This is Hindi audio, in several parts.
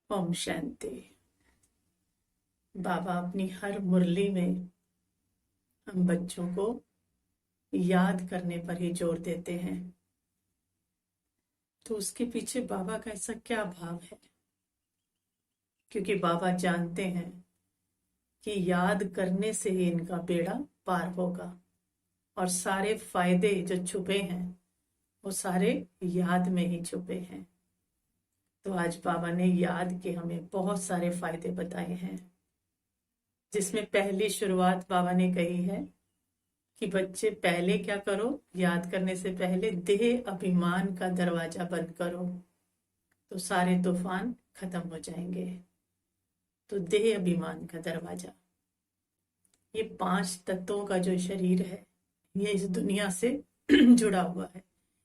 ओम शांति। बाबा अपनी हर मुरली में हम बच्चों को याद करने पर ही जोर देते हैं। तो उसके पीछे बाबा का ऐसा क्या भाव है? क्योंकि बाबा जानते हैं कि याद करने से ही इनका बेड़ा पार होगा और सारे फायदे जो छुपे हैं वो सारे याद में ही छुपे हैं। तो आज बाबा ने याद के हमें बहुत सारे फायदे बताए हैं, जिसमें पहली शुरुआत बाबा ने कही है कि बच्चे पहले क्या करो, याद करने से पहले देह अभिमान का दरवाजा बंद करो तो सारे तूफान खत्म हो जाएंगे। तो देह अभिमान का दरवाजा, ये 5 तत्वों का जो शरीर है ये इस दुनिया से जुड़ा हुआ है।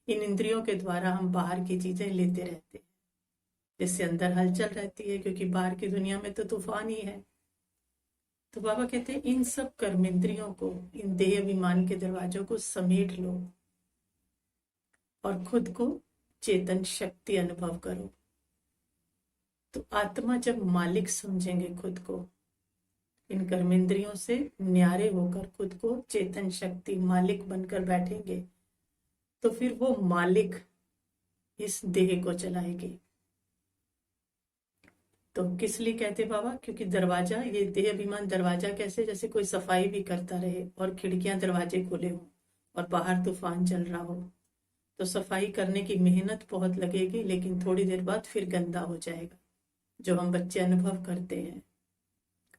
इन इंद्रियों के द्वारा हम बाहर की चीजें लेते रहते हैं, जिससे अंदर हलचल रहती है, क्योंकि बाहर की दुनिया में तो तूफान ही है। तो बाबा कहते हैं इन सब कर्मेंद्रियों को, इन देह अभिमान के दरवाजों को समेट लो और खुद को चेतन शक्ति अनुभव करो। तो आत्मा जब मालिक समझेंगे खुद को, इन कर्मेंद्रियों से न्यारे होकर खुद को चेतन शक्ति मालिक बनकर बैठेंगे, तो फिर वो मालिक इस देह को चलाएगी। तो किस लिए कहते बाबा? क्योंकि दरवाजा, ये देह अभिमान दरवाजा कैसे, जैसे कोई सफाई भी करता रहे और खिड़कियां दरवाजे खुले हों और बाहर तूफान चल रहा हो, तो सफाई करने की मेहनत बहुत लगेगी, लेकिन थोड़ी देर बाद फिर गंदा हो जाएगा, जो हम बच्चे अनुभव करते हैं।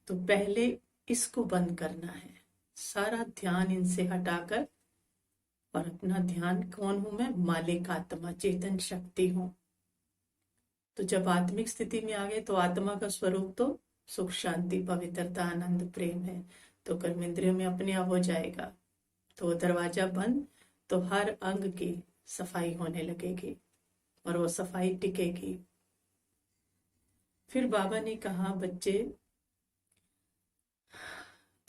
तो पहले इसको बंद करना है, सारा ध्यान इनसे हटाकर, और अपना ध्यान, कौन हूं मैं? मालिक आत्मा, चेतन शक्ति हूं। तो जब आत्मिक स्थिति में आ गए तो आत्मा का स्वरूप तो सुख, शांति, पवित्रता, आनंद, प्रेम है। तो कर्मेंद्रियों में अपने आप हो जाएगा। तो दरवाजा बंद, तो हर अंग की सफाई होने लगेगी और वो सफाई टिकेगी। फिर बाबा ने कहा, बच्चे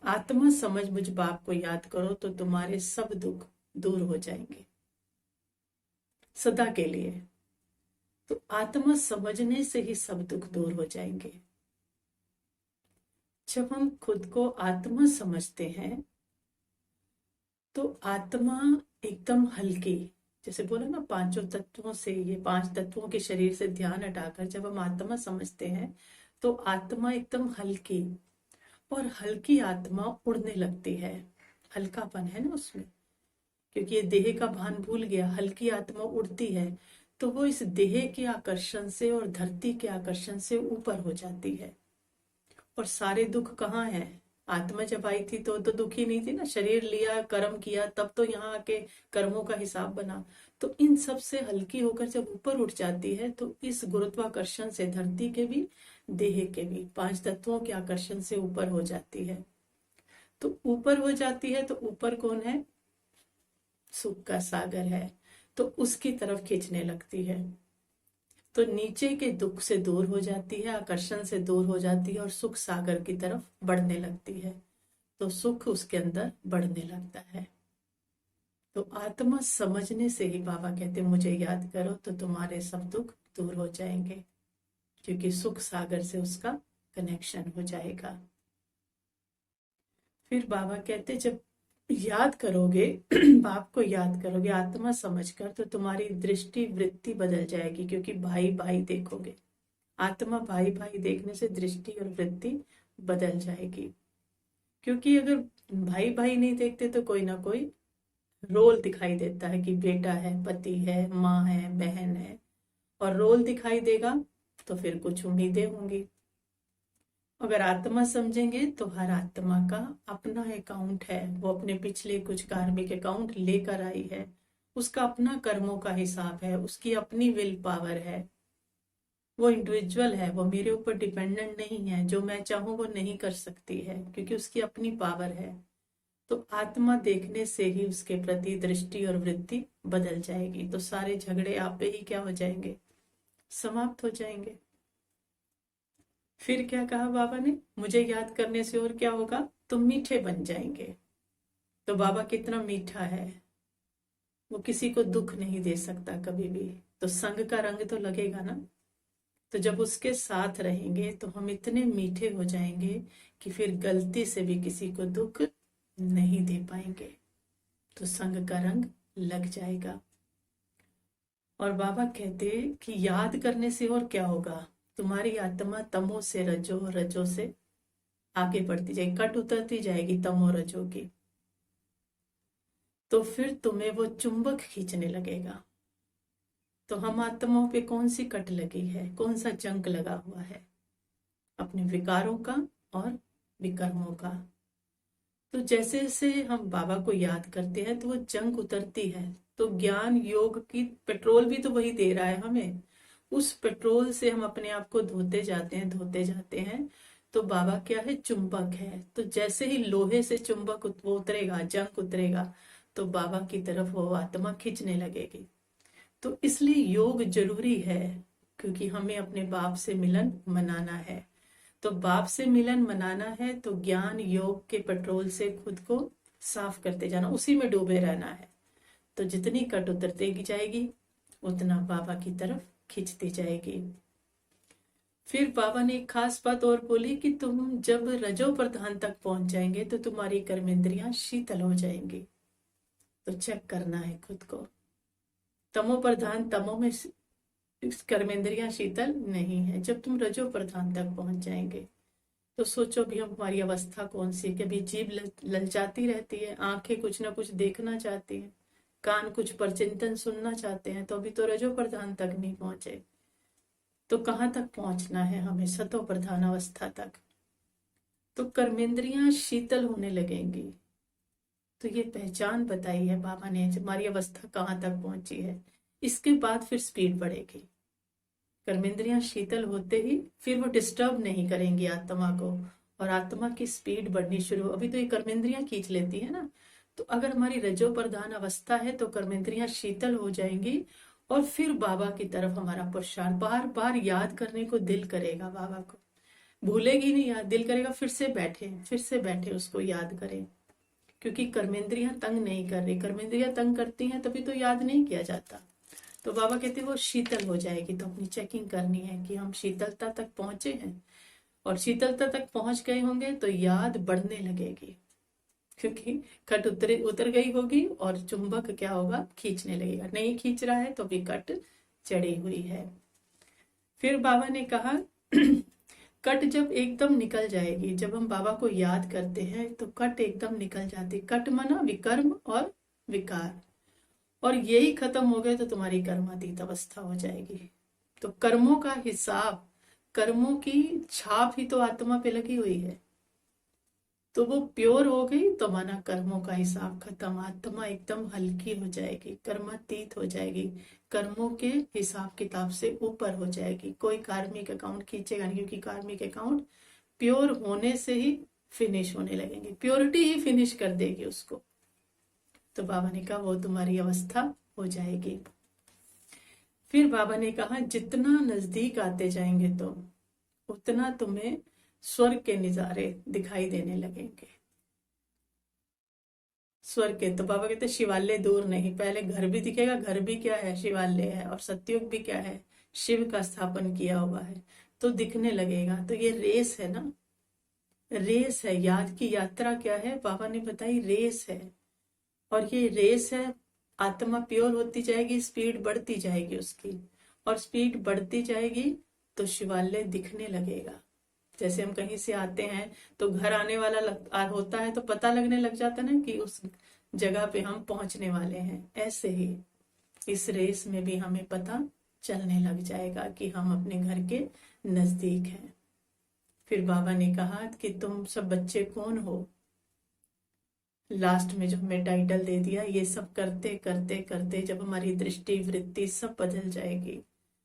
आत्मा समझ मुझ बाप को याद करो तो तुम्हारे सब दुख दूर हो जाएंगे सदा के लिए। तो आत्मा समझने से ही सब दुख दूर हो जाएंगे। जब हम खुद को आत्मा समझते हैं तो आत्मा एकदम हल्की, जैसे बोला ना 5 तत्वों से, ये 5 तत्वों के शरीर से ध्यान हटाकर जब हम आत्मा समझते हैं तो आत्मा एकदम हल्की, और हल्की आत्मा उड़ने लगती है। हल्कापन है ना उसमें, क्योंकि ये देह का भान भूल गया। हल्की आत्मा उड़ती है तो वो इस देह के आकर्षण से और धरती के आकर्षण से ऊपर हो जाती है। और सारे दुख कहाँ है? आत्मा जब आई थी तो दुखी नहीं थी ना, शरीर लिया, कर्म किया, तब तो यहाँ आके कर्मों का हिसाब बना। तो इन सब से हल्की होकर जब ऊपर उठ जाती है तो इस गुरुत्वाकर्षण से धरती के भी, देह के भी, 5 तत्वों के आकर्षण से ऊपर हो जाती है। तो ऊपर हो जाती है तो ऊपर कौन है? सुख का सागर है, तो उसकी तरफ खींचने लगती है। तो नीचे के दुख से दूर हो जाती है, आकर्षण से दूर हो जाती है और सुख सागर की तरफ बढ़ने लगती है। तो सुख उसके अंदर बढ़ने लगता है। तो आत्मा समझने से ही बाबा कहते मुझे याद करो तो तुम्हारे सब दुख दूर हो जाएंगे, क्योंकि सुख सागर से उसका कनेक्शन हो जाएगा। फिर बाबा कहते जब याद करोगे बाप को याद करोगे आत्मा समझकर, तो तुम्हारी दृष्टि वृत्ति बदल जाएगी, क्योंकि भाई भाई देखोगे। आत्मा भाई भाई देखने से दृष्टि और वृत्ति बदल जाएगी। क्योंकि अगर भाई भाई नहीं देखते तो कोई ना कोई रोल दिखाई देता है कि बेटा है, पति है, माँ है, बहन है, और रोल दिखाई देगा तो फिर कुछ उम्मीदें होंगी। अगर आत्मा समझेंगे तो हर आत्मा का अपना अकाउंट है, वो अपने पिछले कुछ कार्मिक अकाउंट लेकर आई है, उसका अपना कर्मों का हिसाब है, उसकी अपनी विल पावर है, वो इंडिविजुअल है, वो मेरे ऊपर डिपेंडेंट नहीं है। जो मैं चाहूं वो नहीं कर सकती है, क्योंकि उसकी अपनी पावर है। तो आत्मा देखने से ही उसके प्रति दृष्टि और वृत्ति बदल जाएगी, तो सारे झगड़े आप पे ही क्या हो जाएंगे? समाप्त हो जाएंगे। फिर क्या कहा बाबा ने? मुझे याद करने से और क्या होगा? तुम मीठे बन जाएंगे। तो बाबा कितना मीठा है, वो किसी को दुख नहीं दे सकता कभी भी। तो संग का रंग तो लगेगा ना। तो जब उसके साथ रहेंगे तो हम इतने मीठे हो जाएंगे कि फिर गलती से भी किसी को दुख नहीं दे पाएंगे, तो संग का रंग लग जाएगा। और बाबा कहते कि याद करने से और क्या होगा, तुम्हारी आत्मा तमो से रजो, रजो से आगे बढ़ती जाएगी, कट उतरती जाएगी तमो रजो की, तो फिर तुम्हें वो चुंबक खींचने लगेगा। तो हम आत्माओं पे कौन सी कट लगी है, कौन सा जंक लगा हुआ है, अपने विकारों का और विकर्मों का। तो जैसे जैसे हम बाबा को याद करते हैं तो वो जंग उतरती है। तो ज्ञान योग की पेट्रोल भी तो वही दे रहा है हमें, उस पेट्रोल से हम अपने आप को धोते जाते हैं, धोते जाते हैं। तो बाबा क्या है, चुंबक है। तो जैसे ही लोहे से चुंबक वो उतरेगा, जंग उतरेगा, तो बाबा की तरफ वो आत्मा खींचने लगेगी। तो इसलिए योग जरूरी है, क्योंकि हमें अपने बाप से मिलन मनाना है। तो बाप से मिलन मनाना है तो ज्ञान योग के पेट्रोल से खुद को साफ करते जाना, उसी में डूबे रहना है। तो जितनी कट उतरती जाएगी उतना बाबा की तरफ खींचती जाएगी। फिर बाबा ने एक खास बात और बोली कि तुम जब रजो प्रधान तक पहुंच जाएंगे तो तुम्हारी कर्मेंद्रियां शीतल हो जाएंगी। तो चेक करना है खुद को। तमो प्रधान, तमो में कर्मेंद्रियां शीतल नहीं है। जब तुम रजो प्रधान तक पहुंच जाएंगे तो सोचो भी हमारी अवस्था कौन सी है। कभी जीभ ललचाती रहती है, आंखें कुछ ना कुछ देखना चाहती हैं, कान कुछ परचिंतन सुनना चाहते हैं, तो अभी तो रजो प्रधान तक नहीं पहुंचे। तो कहाँ तक पहुंचना है हमें, सतो प्रधान अवस्था तक। तो कर्मेंद्रियां शीतल होने लगेंगी। तो ये पहचान बताई है बाबा ने, हमारी अवस्था कहाँ तक पहुंची है। इसके बाद फिर स्पीड बढ़ेगी। कर्मेंद्रियां शीतल होते ही फिर वो डिस्टर्ब नहीं करेंगी आत्मा को, और आत्मा की स्पीड बढ़नी शुरू। अभी तो ये कर्मेंद्रियां खींच लेती है ना, तो अगर हमारी रजो प्रधान अवस्था है तो कर्मेंद्रियां शीतल हो जाएंगी, और फिर बाबा की तरफ हमारा पुरुषार्थ, बार बार याद करने को दिल करेगा बाबा को, भूलेगी नहीं, याद दिल करेगा, फिर से बैठे, फिर से बैठे, उसको याद करें। क्योंकि कर्मेंद्रियां तंग नहीं कर रही, कर्मेंद्रियां तंग करती हैं तभी तो याद नहीं किया जाता। तो बाबा कहते हैं वो शीतल हो जाएगी। तो अपनी चेकिंग करनी है कि हम शीतलता तक पहुंचे हैं, और शीतलता तक पहुंच गए होंगे तो याद बढ़ने लगेगी, क्योंकि कट उतर गई होगी और चुंबक क्या होगा, खींचने लगेगा। नहीं खींच रहा है तो भी कट चढ़ी हुई है। फिर बाबा ने कहा कट जब एकदम निकल जाएगी, जब हम बाबा को याद करते हैं तो कट एकदम निकल जाती। कट मना विकर्म और विकार, और यही खत्म हो गए तो तुम्हारी कर्मातीत अवस्था हो जाएगी। तो कर्मों का हिसाब, कर्मों की छाप ही तो आत्मा पे लगी हुई है, तो वो प्योर हो गई तो माना कर्मों का हिसाब खत्म, आत्मा एकदम हल्की हो जाएगी, कर्मातीत हो जाएगी, कर्मों के हिसाब किताब से ऊपर हो जाएगी। कोई कार्मिक अकाउंट खींचेगा नहीं, क्योंकि कार्मिक अकाउंट प्योर होने से ही फिनिश होने लगेंगे, प्योरिटी ही फिनिश कर देगी उसको। तो बाबा ने कहा वो तुम्हारी अवस्था हो जाएगी। फिर बाबा ने कहा जितना नजदीक आते जाएंगे तुम, उतना तुम्हें स्वर्ग के नजारे दिखाई देने लगेंगे। स्वर्ग के, तो बाबा कहते शिवालय दूर नहीं, पहले घर भी दिखेगा, घर भी क्या है, शिवालय है, और सत्युग भी क्या है, शिव का स्थापन किया हुआ है, तो दिखने लगेगा। तो ये रेस है ना, रेस है, याद की यात्रा क्या है, बाबा ने बताई रेस है। और ये रेस है, आत्मा प्योर होती जाएगी, स्पीड बढ़ती जाएगी उसकी, और स्पीड बढ़ती जाएगी तो शिवालय दिखने लगेगा। जैसे हम कहीं से आते हैं तो घर आने वाला होता है तो पता लगने लग जाता है ना कि उस जगह पे हम पहुंचने वाले हैं। ऐसे ही इस रेस में भी हमें पता चलने लग जाएगा कि हम अपने घर के नजदीक हैं। फिर बाबा ने कहा कि तुम सब बच्चे कौन हो, लास्ट में जो हमें टाइटल दे दिया, ये सब करते करते करते जब हमारी दृष्टि वृत्ति सब बदल जाएगी,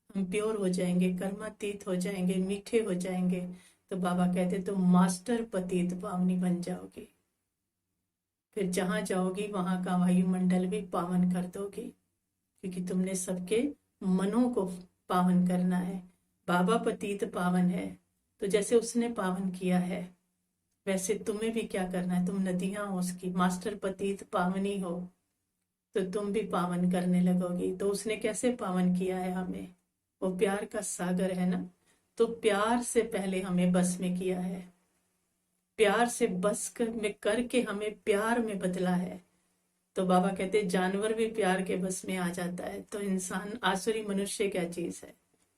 हम प्योर हो जाएंगे, कर्मातीत हो जाएंगे, मीठे हो जाएंगे, तो बाबा कहते तुम मास्टर पतित पावनी बन जाओगी। फिर जहां जाओगी वहां का वायुमंडल भी पावन कर दोगी, क्योंकि तुमने सबके मनों को पावन करना है। बाबा पतित पावन है, तो जैसे उसने पावन किया है वैसे तुम्हें भी क्या करना है, तुम नदियां हो उसकी, मास्टर पतित पावनी हो, तो तुम भी पावन करने लगोगी। तो उसने कैसे पावन किया है हमें, वो प्यार का सागर है ना। तो प्यार से पहले हमें बस में किया है, प्यार से में करके हमें प्यार में बदला है। तो बाबा कहते हैं जानवर भी प्यार के बस में आ जाता है, तो इंसान आसुरी मनुष्य क्या चीज है।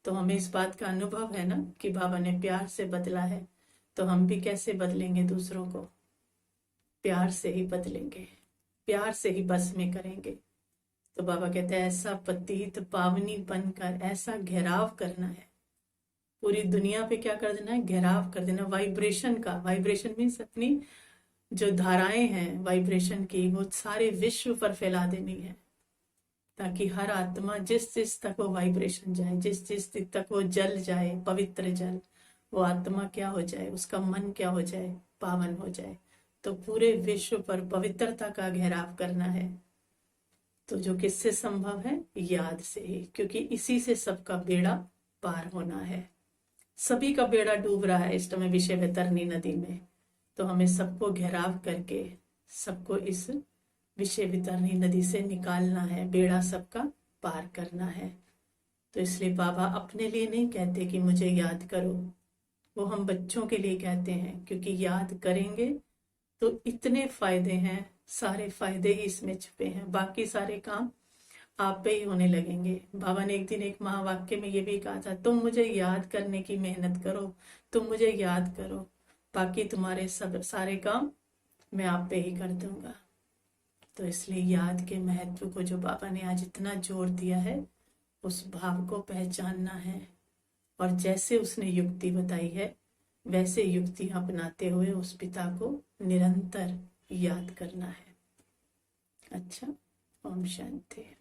तो हमें इस बात का अनुभव है ना कि बाबा ने प्यार से बदला है, तो हम भी कैसे बदलेंगे दूसरों को, प्यार से ही बदलेंगे, प्यार से ही बस में करेंगे। तो बाबा कहते हैं ऐसा पतित पावनी बनकर ऐसा घेराव करना है, पूरी दुनिया पे क्या कर देना है, घेराव कर देना वाइब्रेशन का। वाइब्रेशन मीन्स अपनी जो धाराएं हैं वाइब्रेशन की, वो सारे विश्व पर फैला देनी है, ताकि हर आत्मा जिस जिस तक वो वाइब्रेशन जाए, जिस जिस तक वो जल जाए, पवित्र जल, वो आत्मा क्या हो जाए, उसका मन क्या हो जाए, पावन हो जाए। तो पूरे विश्व पर पवित्रता का घेराव करना है। तो जो किससे संभव है, याद से ही, क्योंकि इसी से सबका बेड़ा पार होना है। सभी का बेड़ा डूब रहा है इस समय विषय वैतरणी नदी में। तो हमें सबको घेराव करके सबको इस विषय वितरणी नदी से निकालना है, बेड़ा सबका पार करना है। तो इसलिए बाबा अपने लिए नहीं कहते कि मुझे याद करो, वो हम बच्चों के लिए कहते हैं, क्योंकि याद करेंगे तो इतने फायदे हैं, सारे फायदे ही इसमें छुपे हैं, बाकी सारे काम आप पे ही होने लगेंगे। बाबा ने एक दिन एक महावाक्य में ये भी कहा था, तुम मुझे याद करने की मेहनत करो, तुम मुझे याद करो, बाकी तुम्हारे सब सारे काम मैं आप पे ही कर दूंगा। तो इसलिए याद के महत्व को जो बाबा ने आज इतना जोर दिया है, उस भाव को पहचानना है, और जैसे उसने युक्ति बताई है वैसे युक्ति अपनाते हुए उस पिता को निरंतर याद करना है। अच्छा, ओम शांति।